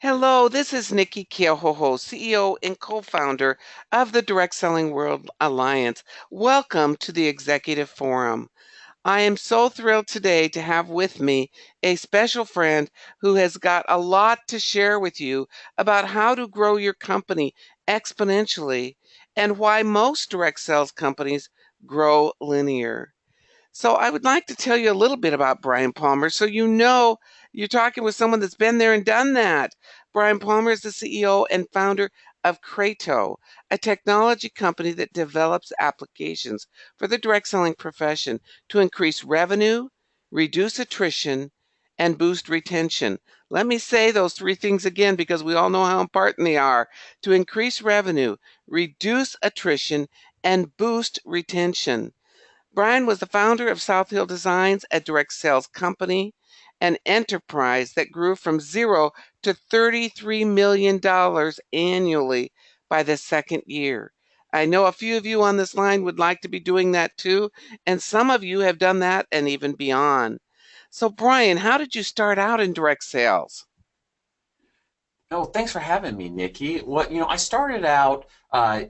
Hello, this is Nikki Keohoho, CEO and co-founder of the Direct Selling World Alliance. Welcome to the Executive Forum. I am so thrilled today to have with me a special friend who has got a lot to share with you about how to grow your company exponentially and why most direct sales companies grow linear. So I would like to tell you a little bit about Brian Palmer so you know you're talking with someone that's been there and done that. Brian Palmer is the CEO and founder of Krato, a technology company that develops applications for the direct selling profession to increase revenue, reduce attrition, and boost retention. Let me say those three things again because we all know how important they are: to increase revenue, reduce attrition, and boost retention. Brian was the founder of South Hill Designs, a direct sales company, an enterprise that grew from zero to $33 million annually by the second year. I know a few of you on this line would like to be doing that too, and some of you have done that and even beyond. So, Brian, how did you start out in direct sales? Oh, thanks for having me, Nikki. I started out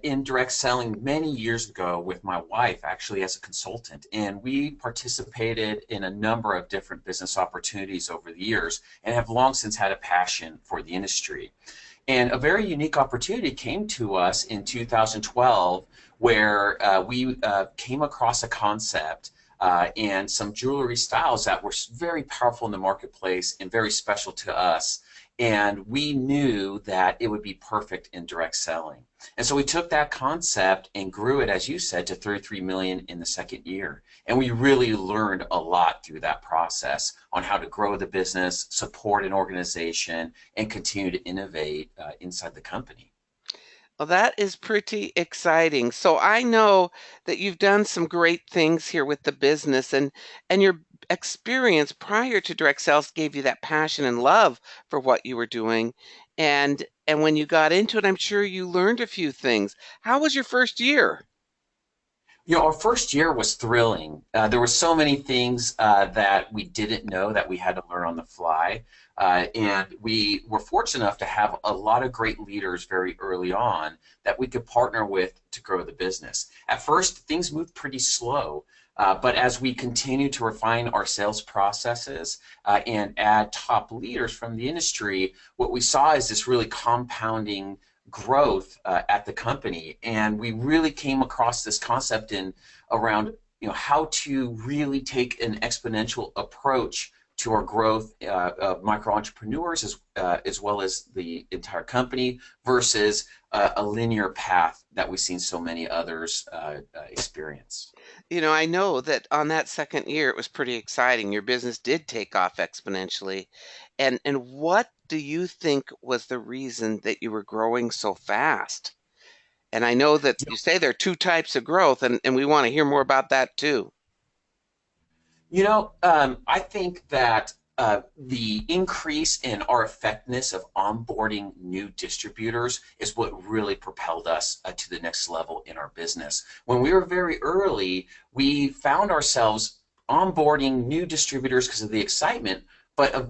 in direct selling many years ago with my wife, actually, as a consultant, and we participated in a number of different business opportunities over the years and have long since had a passion for the industry. And a very unique opportunity came to us in 2012 where we came across a concept and some jewelry styles that were very powerful in the marketplace and very special to us. And we knew that it would be perfect in direct selling. And so we took that concept and grew it, as you said, to 33 million in the second year. And we really learned a lot through that process on how to grow the business, support an organization, and continue to innovate inside the company. Well, that is pretty exciting. So I know that you've done some great things here with the business and your experience prior to direct sales gave you that passion and love for what you were doing. And when you got into it, I'm sure you learned a few things. How was your first year? Our first year was thrilling. There were so many things that we didn't know that we had to learn on the fly. And we were fortunate enough to have a lot of great leaders very early on that we could partner with to grow the business. At first, things moved pretty slow. But as we continue to refine our sales processes and add top leaders from the industry, what we saw is this really compounding growth at the company, and we really came across this concept in around how to really take an exponential approach to our growth of micro entrepreneurs as well as the entire company versus a linear path that we've seen so many others experience. I know that on that second year, it was pretty exciting. Your business did take off exponentially. And what do you think was the reason that you were growing so fast? And I know that you say there are two types of growth, and we want to hear more about that too. I think that the increase in our effectiveness of onboarding new distributors is what really propelled us to the next level in our business. When we were very early, we found ourselves onboarding new distributors because of the excitement, but a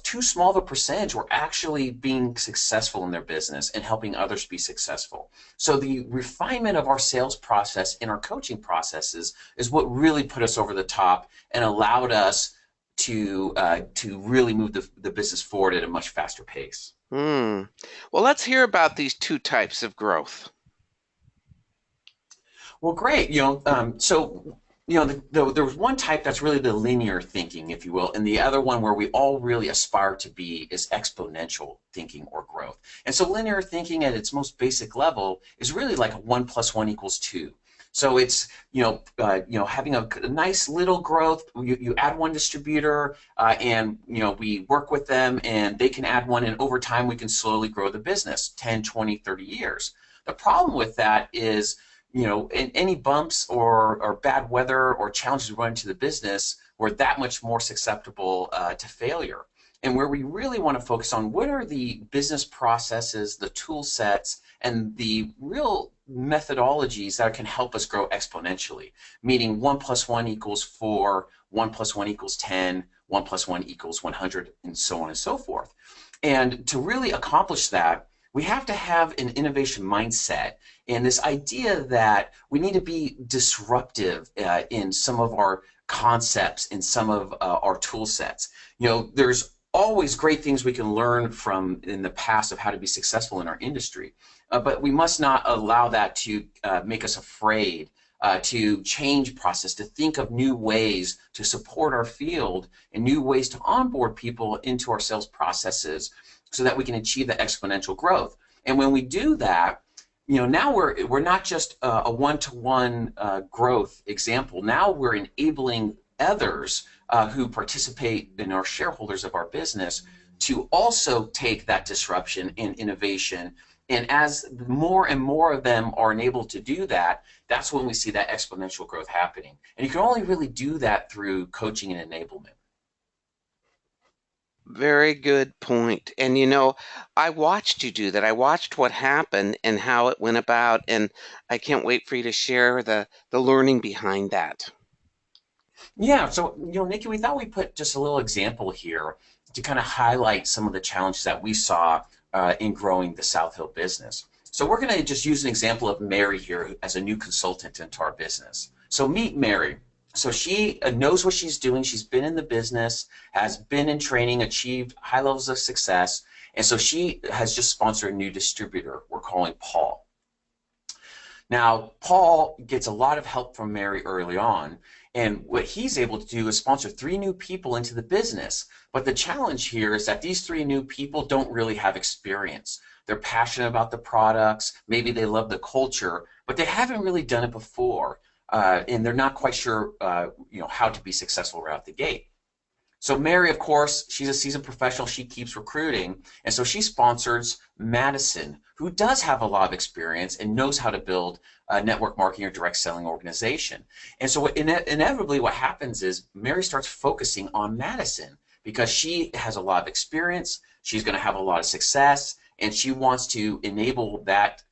too small of a percentage were actually being successful in their business and helping others be successful. So the refinement of our sales process and our coaching processes is what really put us over the top and allowed us to really move the business forward at a much faster pace. Hmm. Well, let's hear about these two types of growth. Well, great. There was one type that's really the linear thinking, if you will, and the other one where we all really aspire to be is exponential thinking or growth. And so linear thinking at its most basic level is really like 1 + 1 = 2. So it's having a nice little growth. You add one distributor, and we work with them, and they can add one, and over time we can slowly grow the business 10, 20, 30 years. The problem with that is in any bumps or bad weather or challenges we run into the business, we're that much more susceptible to failure. And where we really want to focus on what are the business processes, the tool sets, and the real methodologies that can help us grow exponentially, meaning 1 + 1 = 4, 1 + 1 = 10, 1 + 1 = 100, and so on and so forth. And to really accomplish that, we have to have an innovation mindset and this idea that we need to be disruptive in some of our concepts, in some of our tool sets. There's always great things we can learn from in the past of how to be successful in our industry, but we must not allow that to make us afraid to change process, to think of new ways to support our field and new ways to onboard people into our sales processes so that we can achieve that exponential growth. And when we do that, now we're not just a one-to-one growth example. Now we're enabling others who participate in our shareholders of our business to also take that disruption and innovation. And as more and more of them are enabled to do that, that's when we see that exponential growth happening. And you can only really do that through coaching and enablement. Very good point. And I watched you do that. I watched what happened and how it went about, and I can't wait for you to share the learning behind that. Yeah, so Nikki, we thought we'd put just a little example here to kind of highlight some of the challenges that we saw in growing the South Hill business. So we're going to just use an example of Mary here as a new consultant into our business. So meet Mary. So she knows what she's doing. She's been in the business, has been in training, achieved high levels of success, and so she has just sponsored a new distributor we're calling Paul. Now, Paul gets a lot of help from Mary early on, and what he's able to do is sponsor 3 new people into the business. But the challenge here is that these 3 new people don't really have experience. They're passionate about the products, maybe they love the culture, but they haven't really done it before, and they're not quite sure how to be successful right out the gate. So Mary, of course, she's a seasoned professional. She keeps recruiting. And so she sponsors Madison, who does have a lot of experience and knows how to build a network marketing or direct selling organization. And so inevitably what happens is Mary starts focusing on Madison because she has a lot of experience. She's going to have a lot of success, and she wants to enable that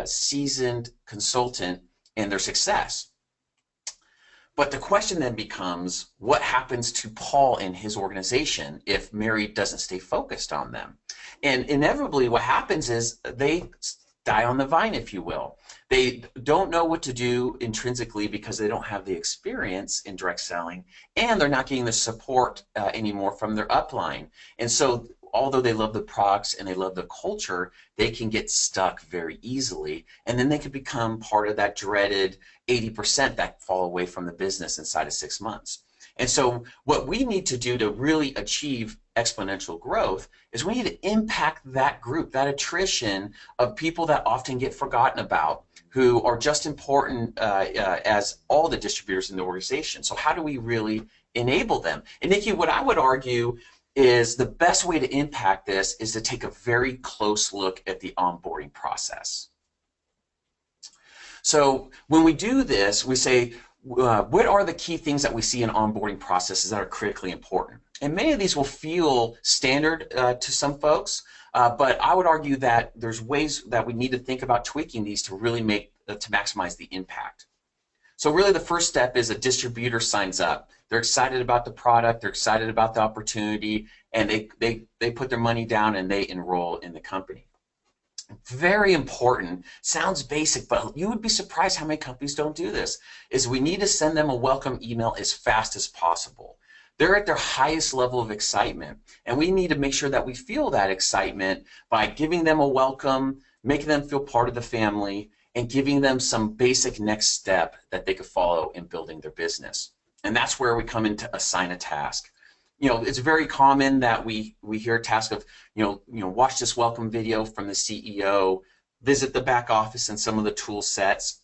seasoned consultant in their success. But the question then becomes, what happens to Paul and his organization if Mary doesn't stay focused on them? And inevitably what happens is they die on the vine, if you will. They don't know what to do intrinsically because they don't have the experience in direct selling, and they're not getting the support anymore from their upline. And so although they love the products and they love the culture, they can get stuck very easily, and then they can become part of that dreaded 80% that fall away from the business inside of 6 months. And so what we need to do to really achieve exponential growth is we need to impact that group, that attrition of people that often get forgotten about, who are just important as all the distributors in the organization. So how do we really enable them? And Nikki, what I would argue is the best way to impact this is to take a very close look at the onboarding process. So when we do this, we say, what are the key things that we see in onboarding processes that are critically important? And many of these will feel standard to some folks, but I would argue that there's ways that we need to think about tweaking these to really to maximize the impact. So really the first step is a distributor signs up. They're excited about the product, they're excited about the opportunity, and they put their money down and they enroll in the company. Very important, sounds basic, but you would be surprised how many companies don't do this, is we need to send them a welcome email as fast as possible. They're at their highest level of excitement, and we need to make sure that we feel that excitement by giving them a welcome, making them feel part of the family, and giving them some basic next step that they could follow in building their business. And that's where we come into assign a task. It's very common that we hear a task of, watch this welcome video from the CEO, visit the back office and some of the tool sets.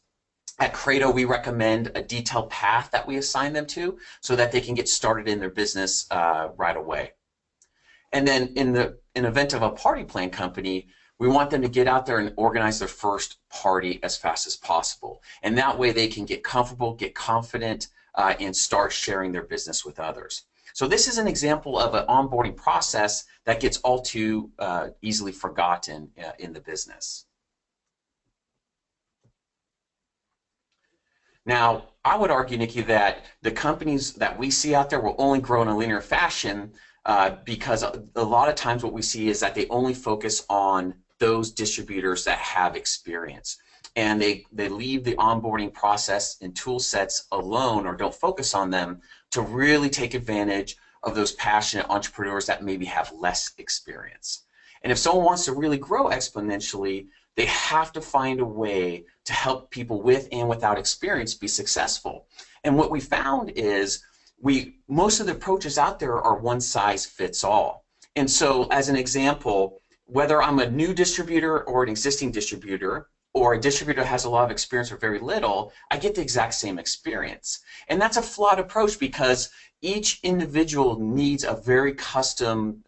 At Krato, we recommend a detailed path that we assign them to so that they can get started in their business right away. And then in the event of a party plan company, we want them to get out there and organize their first party as fast as possible. And that way they can get comfortable, get confident, and start sharing their business with others. So this is an example of an onboarding process that gets all too easily forgotten in the business. Now, I would argue, Nikki, that the companies that we see out there will only grow in a linear fashion because a lot of times what we see is that they only focus on those distributors that have experience. And they leave the onboarding process and tool sets alone or don't focus on them to really take advantage of those passionate entrepreneurs that maybe have less experience. And if someone wants to really grow exponentially, they have to find a way to help people with and without experience be successful. And what we found is most of the approaches out there are one size fits all. And so as an example, whether I'm a new distributor or an existing distributor, or a distributor has a lot of experience or very little, I get the exact same experience. And that's a flawed approach because each individual needs a very custom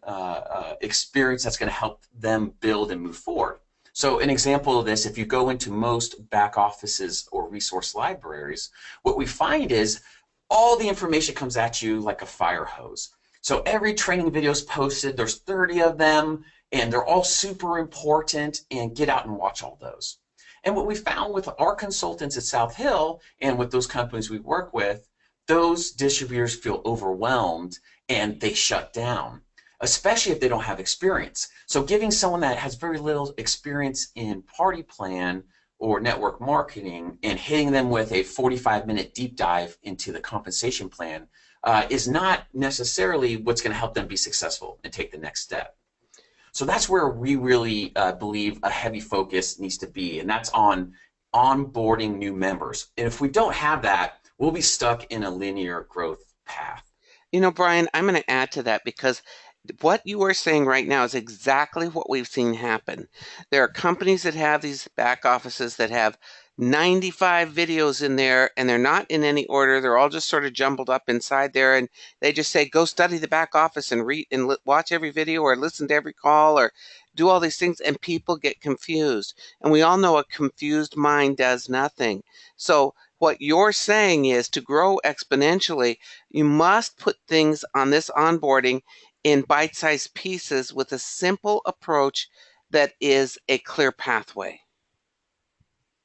experience that's going to help them build and move forward. So an example of this, if you go into most back offices or resource libraries, what we find is all the information comes at you like a fire hose. So every training video is posted, there's 30 of them, and they're all super important, and get out and watch all those. And what we found with our consultants at South Hill and with those companies we work with, those distributors feel overwhelmed and they shut down, especially if they don't have experience. So giving someone that has very little experience in party plan or network marketing and hitting them with a 45-minute deep dive into the compensation plan is not necessarily what's going to help them be successful and take the next step. So that's where we really believe a heavy focus needs to be, and that's on onboarding new members. And if we don't have that, we'll be stuck in a linear growth path. You know, Brian, I'm going to add to that because what you are saying right now is exactly what we've seen happen. There are companies that have these back offices that have 95 videos in there, and they're not in any order. They're all just sort of jumbled up inside there, and they just say, go study the back office and read and watch every video or listen to every call or do all these things, and people get confused. And we all know a confused mind does nothing. So what you're saying is to grow exponentially, you must put things on this onboarding in bite-sized pieces with a simple approach that is a clear pathway.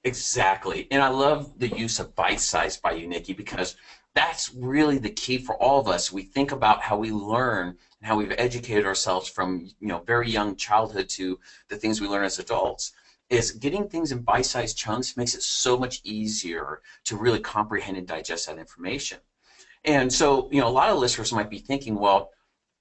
Exactly. And I love the use of bite size by you, Nikki, because that's really the key for all of us. We think about how we learn and how we've educated ourselves from very young childhood to the things we learn as adults. Is getting things in bite-sized chunks makes it so much easier to really comprehend and digest that information. And so, a lot of listeners might be thinking, well,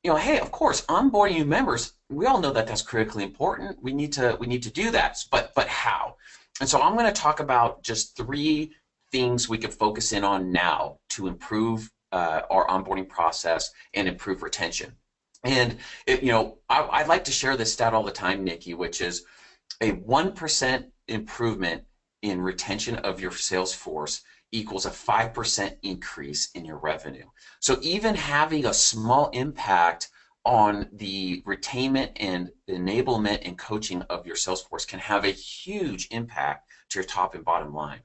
hey, of course, onboarding new members, we all know that that's critically important. We need to do that, but how? And so I'm going to talk about just 3 things we can focus in on now to improve our onboarding process and improve retention. And I'd like to share this stat all the time, Nikki, which is a 1% improvement in retention of your sales force equals a 5% increase in your revenue. So even having a small impact on the retainment and enablement and coaching of your sales force can have a huge impact to your top and bottom line.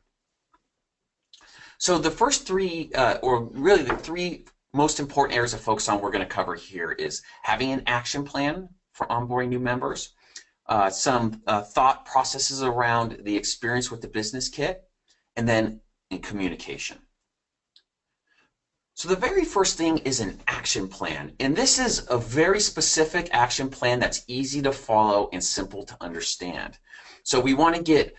So the first 3, or really the 3 most important areas of focus on we're going to cover here is having an action plan for onboarding new members, some thought processes around the experience with the business kit, and then in communication. So the very first thing is an action plan, and this is a very specific action plan that's easy to follow and simple to understand. So we want to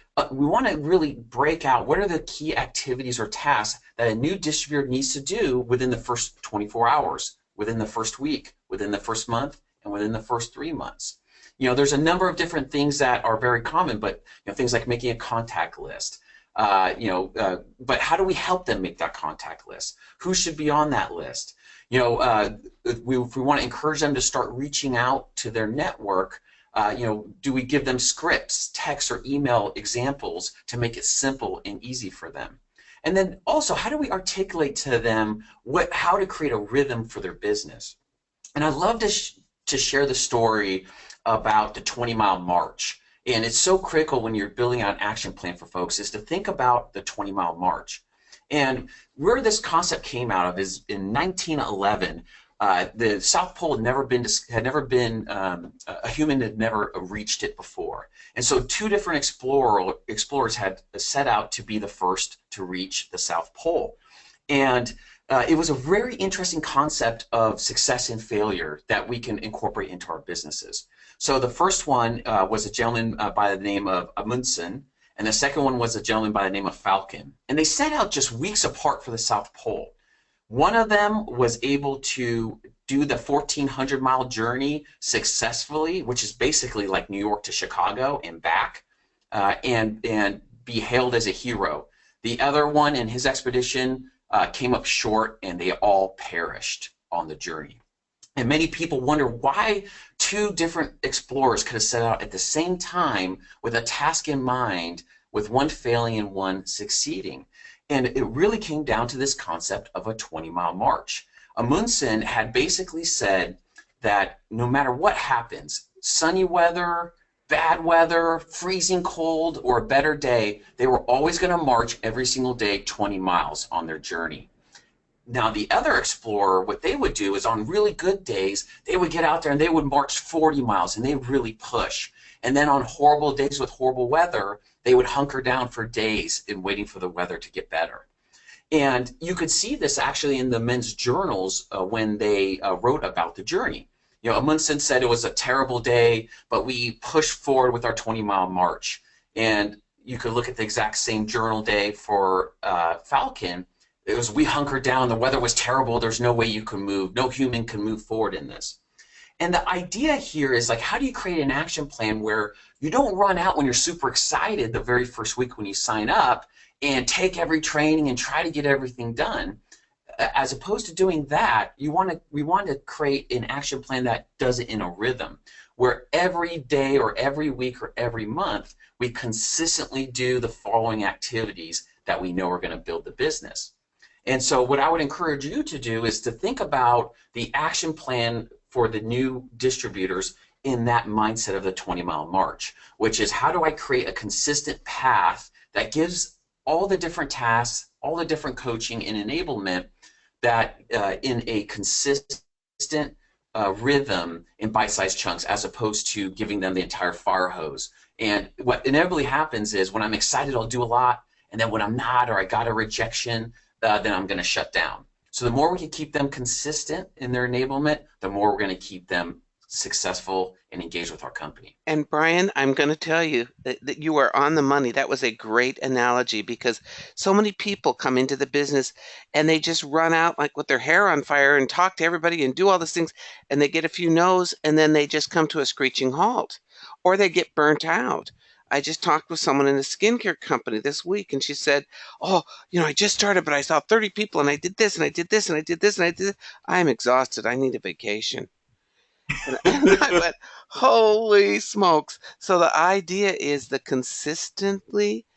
really break out what are the key activities or tasks that a new distributor needs to do within the first 24 hours, within the first week, within the first month, and within the first 3 months. There's a number of different things that are very common, but things like making a contact list. But how do we help them make that contact list? Who should be on that list? If we want to encourage them to start reaching out to their network, do we give them scripts, text or email examples to make it simple and easy for them? And then also, how do we articulate to them how to create a rhythm for their business? And I'd love to share the story about the 20-mile march. And it's so critical when you're building out an action plan for folks is to think about the 20-mile march. And where this concept came out of is in 1911, the South Pole a human had never reached it before. And so 2 different explorers had set out to be the first to reach the South Pole. And It was a very interesting concept of success and failure that we can incorporate into our businesses. So the first one was a gentleman by the name of Amundsen, and the second one was a gentleman by the name of Falcon. And they set out just weeks apart for the South Pole. One of them was able to do the 1,400-mile journey successfully, which is basically like New York to Chicago and back, and be hailed as a hero. The other one in his expedition came up short, and they all perished on the journey. And many people wonder why two different explorers could have set out at the same time with a task in mind, with one failing and one succeeding. And it really came down to this concept of a 20-mile march. Amundsen had basically said that no matter what happens, sunny weather, bad weather, freezing cold, or a better day, they were always going to march every single day 20 miles on their journey. Now, the other explorer, what they would do is on really good days, they would get out there and they would march 40 miles and they would really push. And then on horrible days with horrible weather, they would hunker down for days in waiting for the weather to get better. And you could see this actually in the men's journals when they wrote about the journey. You know, Amundsen said it was a terrible day, but we pushed forward with our 20-mile march. And you could look at the exact same journal day for Falcon. It was, we hunkered down, the weather was terrible, there's no way you can move, no human can move forward in this. And the idea here is like, how do you create an action plan where you don't run out when you're super excited the very first week when you sign up and take every training and try to get everything done? As opposed to doing that, we want to create an action plan that does it in a rhythm, where every day or every week or every month, we consistently do the following activities that we know are going to build the business. And so what I would encourage you to do is to think about the action plan for the new distributors in that mindset of the 20-mile march, which is, how do I create a consistent path that gives all the different tasks, all the different coaching and enablement that in a consistent rhythm in bite-sized chunks, as opposed to giving them the entire fire hose. And what inevitably happens is when I'm excited, I'll do a lot, and then when I'm not, or I got a rejection, then I'm going to shut down. So the more we can keep them consistent in their enablement, the more we're going to keep them successful and engaged with our company. And Brian, I'm going to tell you that you are on the money. That was a great analogy because so many people come into the business and they just run out like with their hair on fire and talk to everybody and do all these things, and they get a few no's and then they just come to a screeching halt or they get burnt out. I just talked with someone in a skincare company this week and she said, "Oh, I just started, but I saw 30 people and I did this and I did this and I did this and I did this. I'm exhausted. I need a vacation." And I went, "Holy smokes." So the idea is the consistently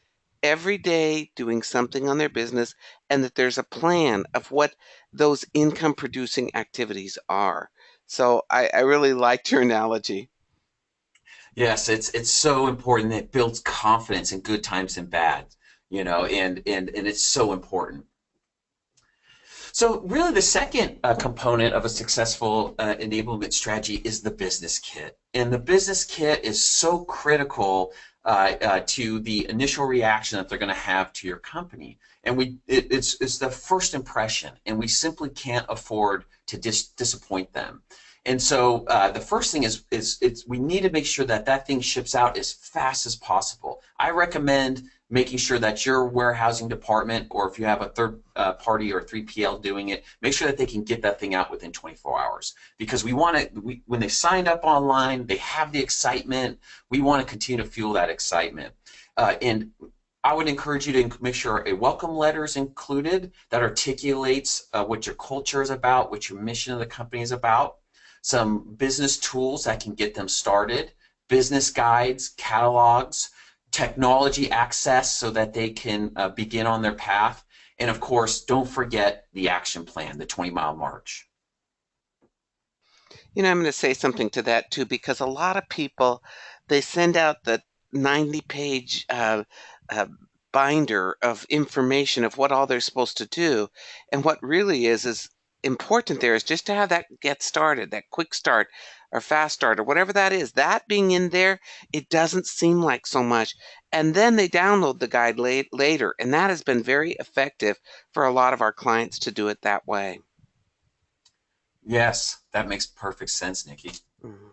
every day doing something on their business and that there's a plan of what those income producing activities are. So I really liked your analogy. Yes, it's so important. It builds confidence in good times and bad, and it's so important. So really the second component of a successful enablement strategy is the business kit. And the business kit is so critical to the initial reaction that they're going to have to your company. And it's the first impression, and we simply can't afford to disappoint them. And so the first thing is we need to make sure that that thing ships out as fast as possible. I recommend making sure that your warehousing department, or if you have a third party or 3PL doing it, make sure that they can get that thing out within 24 hours. Because we want to, when they signed up online, they have the excitement. We want to continue to fuel that excitement. And I would encourage you to make sure a welcome letter is included that articulates what your culture is about, what your mission of the company is about. Some business tools that can get them started, business guides, catalogs, technology access so that they can begin on their path. And of course, don't forget the action plan, the 20-mile march. I'm going to say something to that too, because a lot of people, they send out the 90-page uh, binder of information of what all they're supposed to do. And what really is important there is just to have that get started, that quick start, or fast start or whatever that is, that being in there, it doesn't seem like so much. And then they download the guide later, and that has been very effective for a lot of our clients to do it that way. Yes, that makes perfect sense, Nikki. Mhm.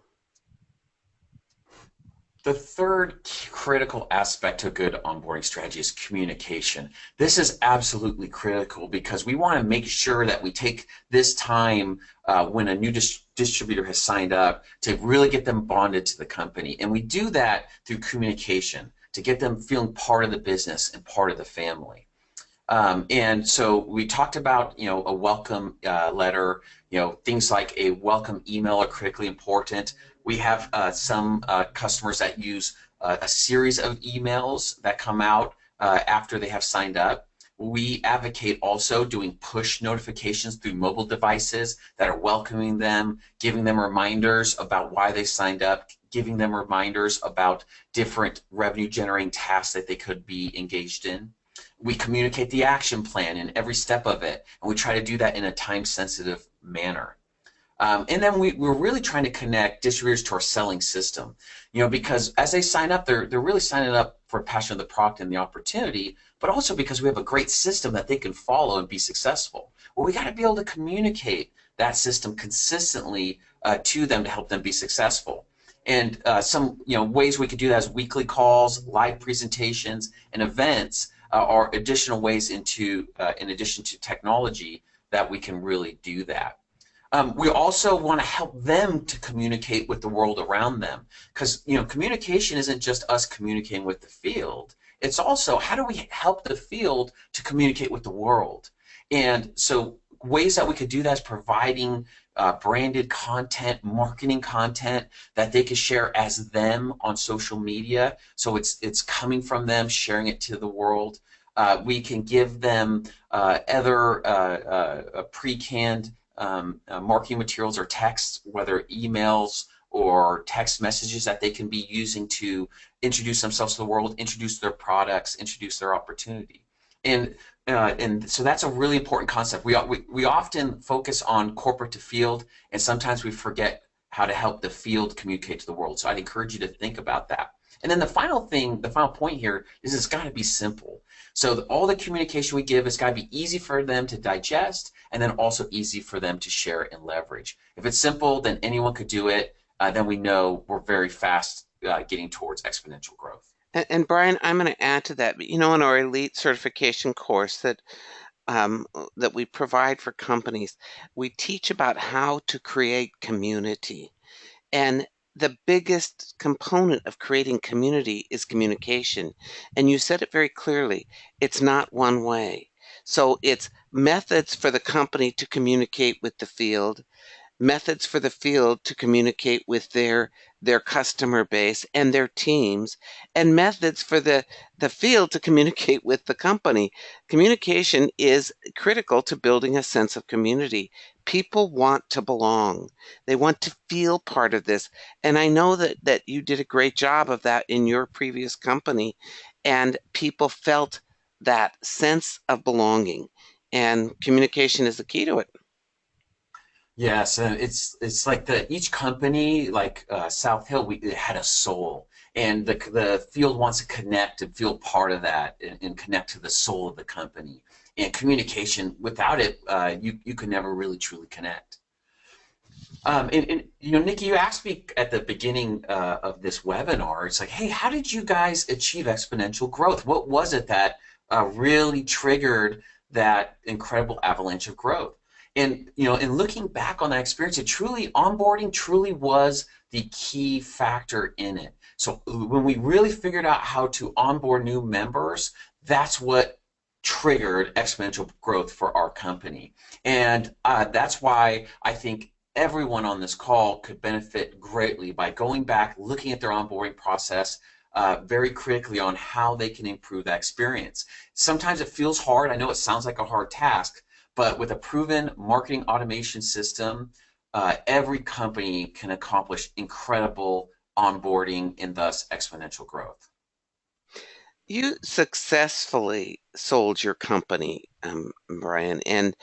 The third critical aspect to a good onboarding strategy is communication. This is absolutely critical because we want to make sure that we take this time when a new distributor has signed up to really get them bonded to the company. And we do that through communication to get them feeling part of the business and part of the family. And so we talked about, a welcome letter, things like a welcome email are critically important. We have some customers that use a series of emails that come out after they have signed up. We advocate also doing push notifications through mobile devices that are welcoming them, giving them reminders about why they signed up, giving them reminders about different revenue generating tasks that they could be engaged in. We communicate the action plan in every step of it, and we try to do that in a time-sensitive manner. And then we're really trying to connect distributors to our selling system, because as they sign up, they're really signing up for passion of the product and the opportunity, but also because we have a great system that they can follow and be successful. Well, we got to be able to communicate that system consistently to them to help them be successful. And some ways we could do that is weekly calls, live presentations, and events are additional ways in addition to technology that we can really do that. We also want to help them to communicate with the world around them, because communication isn't just us communicating with the field. It's also how do we help the field to communicate with the world. And so ways that we could do that is providing branded content, marketing content that they could share as them on social media. So it's coming from them, sharing it to the world. We can give them other pre-canned marketing materials or texts, whether emails or text messages that they can be using to introduce themselves to the world, introduce their products, introduce their opportunity. And so that's a really important concept. We often focus on corporate to field, and sometimes we forget how to help the field communicate to the world. So I'd encourage you to think about that. And then the final point here is it's got to be simple. So all the communication we give has got to be easy for them to digest, and then also easy for them to share and leverage. If it's simple, then anyone could do it. Then we know we're very fast getting towards exponential growth. And Brian, I'm going to add to that. In our elite certification course that we provide for companies, we teach about how to create community. And the biggest component of creating community is communication. And you said it very clearly. It's not one way. So it's methods for the company to communicate with the field, methods for the field to communicate with their customer base and their teams, and methods for the field to communicate with the company. Communication is critical to building a sense of community. People want to belong. They want to feel part of this. And I know that you did a great job of that in your previous company, and people felt that sense of belonging. And communication is the key to it. Yes, and it's like each company, like South Hill, it had a soul, and the field wants to connect and feel part of that, and connect to the soul of the company. And communication, without it, you could never really truly connect. And Nikki, you asked me at the beginning of this webinar. It's like, hey, how did you guys achieve exponential growth? What was it that really triggered that incredible avalanche of growth? And in looking back on that experience, onboarding truly was the key factor in it. So when we really figured out how to onboard new members, that's what triggered exponential growth for our company. And that's why I think everyone on this call could benefit greatly by going back, looking at their onboarding process very critically on how they can improve that experience. Sometimes it feels hard. I know it sounds like a hard task, but with a proven marketing automation system, every company can accomplish incredible onboarding and thus exponential growth. You successfully sold your company, Brian, and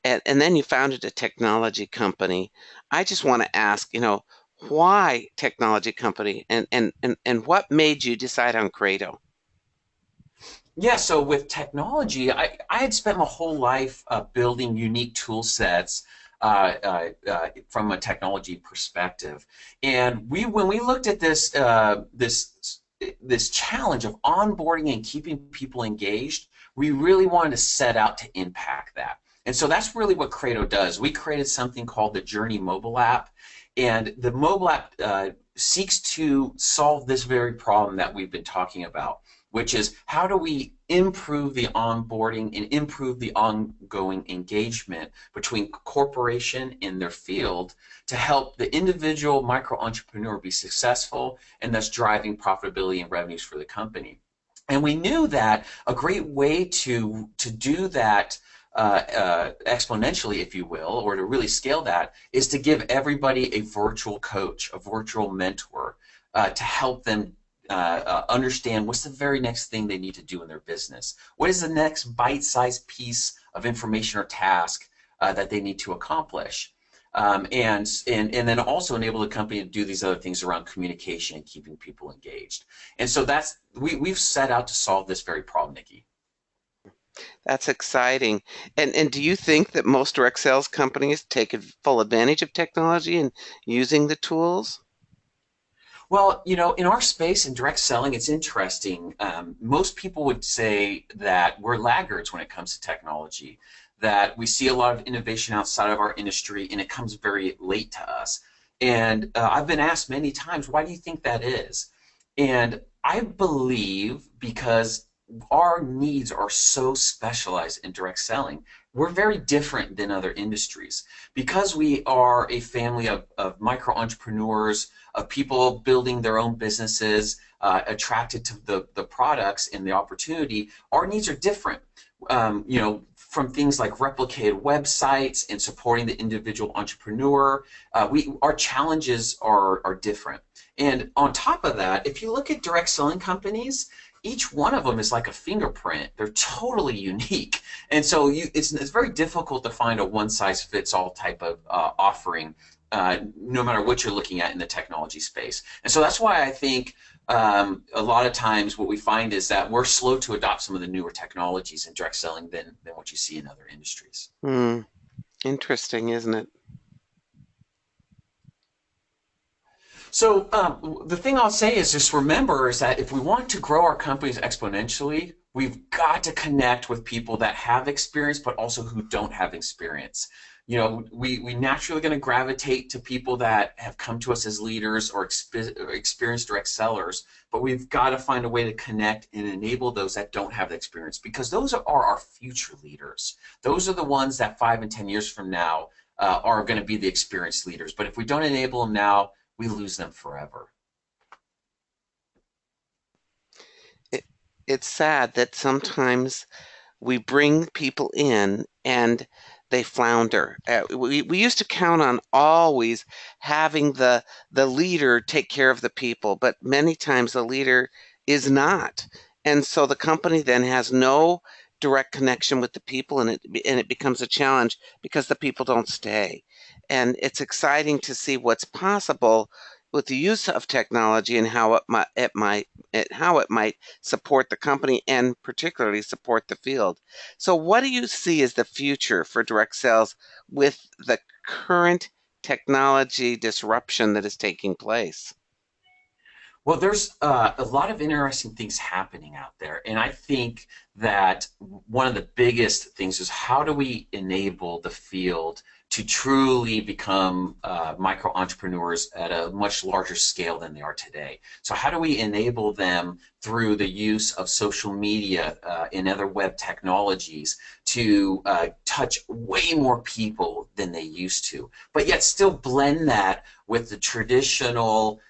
then you founded a technology company. I just want to ask, Why technology company and what made you decide on Krato? Yeah, so with technology, I had spent my whole life building unique tool sets from a technology perspective. And when we looked at this challenge of onboarding and keeping people engaged, we really wanted to set out to impact that. And so that's really what Krato does. We created something called the Journey mobile app, and the mobile app seeks to solve this very problem that we've been talking about, which is how do we improve the onboarding and improve the ongoing engagement between corporation and their field to help the individual micro entrepreneur be successful and thus driving profitability and revenues for the company. And we knew that a great way to do that exponentially, if you will, or to really scale that, is to give everybody a virtual coach, a virtual mentor, to help them understand what's the very next thing they need to do in their business. What is the next bite-sized piece of information or task that they need to accomplish? And then also enable the company to do these other things around communication and keeping people engaged. And so we've set out to solve this very problem, Nikki. That's exciting. And do you think that most direct sales companies take full advantage of technology and using the tools? Well, in our space in direct selling, it's interesting. Most people would say that we're laggards when it comes to technology, that we see a lot of innovation outside of our industry and it comes very late to us. And I've been asked many times, why do you think that is? And I believe because our needs are so specialized in direct selling, we're very different than other industries. Because we are a family of micro entrepreneurs, of people building their own businesses, attracted to the products and the opportunity, our needs are different. From things like replicated websites and supporting the individual entrepreneur, our challenges are different. And on top of that, if you look at direct selling companies, each one of them is like a fingerprint. They're totally unique. And so it's very difficult to find a one-size-fits-all type of offering, no matter what you're looking at in the technology space. And so that's why I think a lot of times what we find is that we're slow to adopt some of the newer technologies in direct selling than what you see in other industries. Hmm, interesting, isn't it? So the thing I'll say is just remember is that if we want to grow our companies exponentially, we've got to connect with people that have experience, but also who don't have experience. We naturally going to gravitate to people that have come to us as leaders or experienced direct sellers, but we've got to find a way to connect and enable those that don't have the experience, because those are our future leaders. Those are the ones that 5 and 10 years from now are going to be the experienced leaders. But if we don't enable them now, we lose them forever. It, it's sad that sometimes we bring people in and they flounder. We used to count on always having the leader take care of the people, but many times the leader is not. And so the company then has no direct connection with the people, and it becomes a challenge because the people don't stay. And it's exciting to see what's possible with the use of technology and how it might support the company and particularly support the field. So what do you see as the future for direct sales with the current technology disruption that is taking place? Well, there's a lot of interesting things happening out there. And I think that one of the biggest things is how do we enable the field to truly become micro entrepreneurs at a much larger scale than they are today? So how do we enable them through the use of social media and other web technologies to touch way more people than they used to, but yet still blend that with the traditional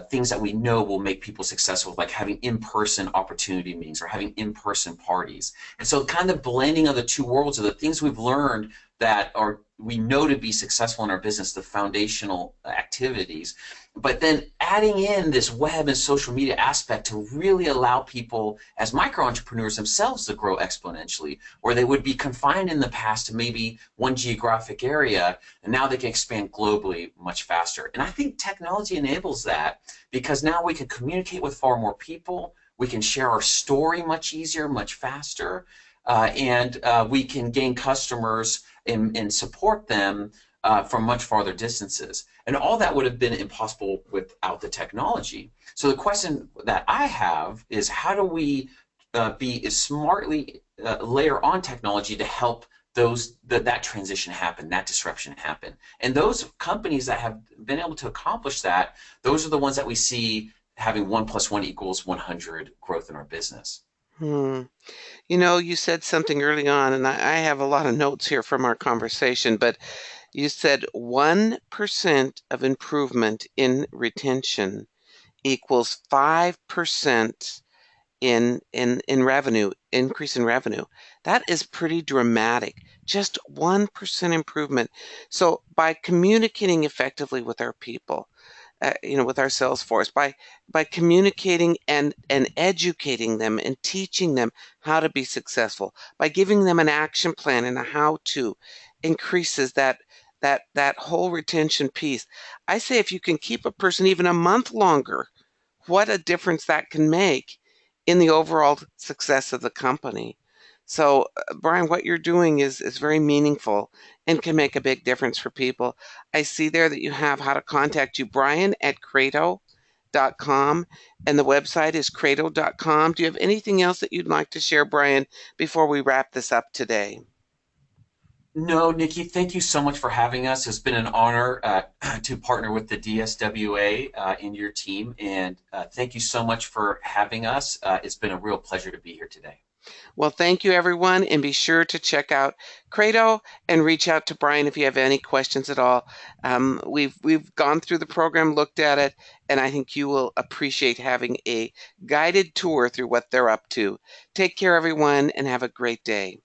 things that we know will make people successful, like having in-person opportunity meetings or having in-person parties. And so kind of blending of the two worlds are the things we've learned that are we know to be successful in our business, the foundational activities, but then adding in this web and social media aspect to really allow people as micro entrepreneurs themselves to grow exponentially, where they would be confined in the past to maybe one geographic area, and now they can expand globally much faster. And I think technology enables that because now we can communicate with far more people, we can share our story much easier, much faster, and we can gain customers and support them from much farther distances. And all that would have been impossible without the technology. So the question that I have is, how do we be smartly layer on technology to help that transition happen, that disruption happen? And those companies that have been able to accomplish that, those are the ones that we see having 1 + 1 = 100 growth in our business. Hmm. You said something early on, and I have a lot of notes here from our conversation, but you said 1% of improvement in retention equals 5% in revenue, increase in revenue. That is pretty dramatic. Just 1% improvement. So by communicating effectively with our people, with our sales force, by communicating and educating them and teaching them how to be successful, by giving them an action plan and a how to, increases that whole retention piece. I say if you can keep a person even a month longer, what a difference that can make in the overall success of the company. So, Brian, what you're doing is very meaningful and can make a big difference for people. I see there that you have how to contact you, Brian at Krato.com, and the website is Krato.com. Do you have anything else that you'd like to share, Brian, before we wrap this up today? No, Nikki, thank you so much for having us. It's been an honor to partner with the DSWA in your team, and thank you so much for having us. It's been a real pleasure to be here today. Well, thank you, everyone, and be sure to check out Krato and reach out to Brian if you have any questions at all. We've gone through the program, looked at it, and I think you will appreciate having a guided tour through what they're up to. Take care, everyone, and have a great day.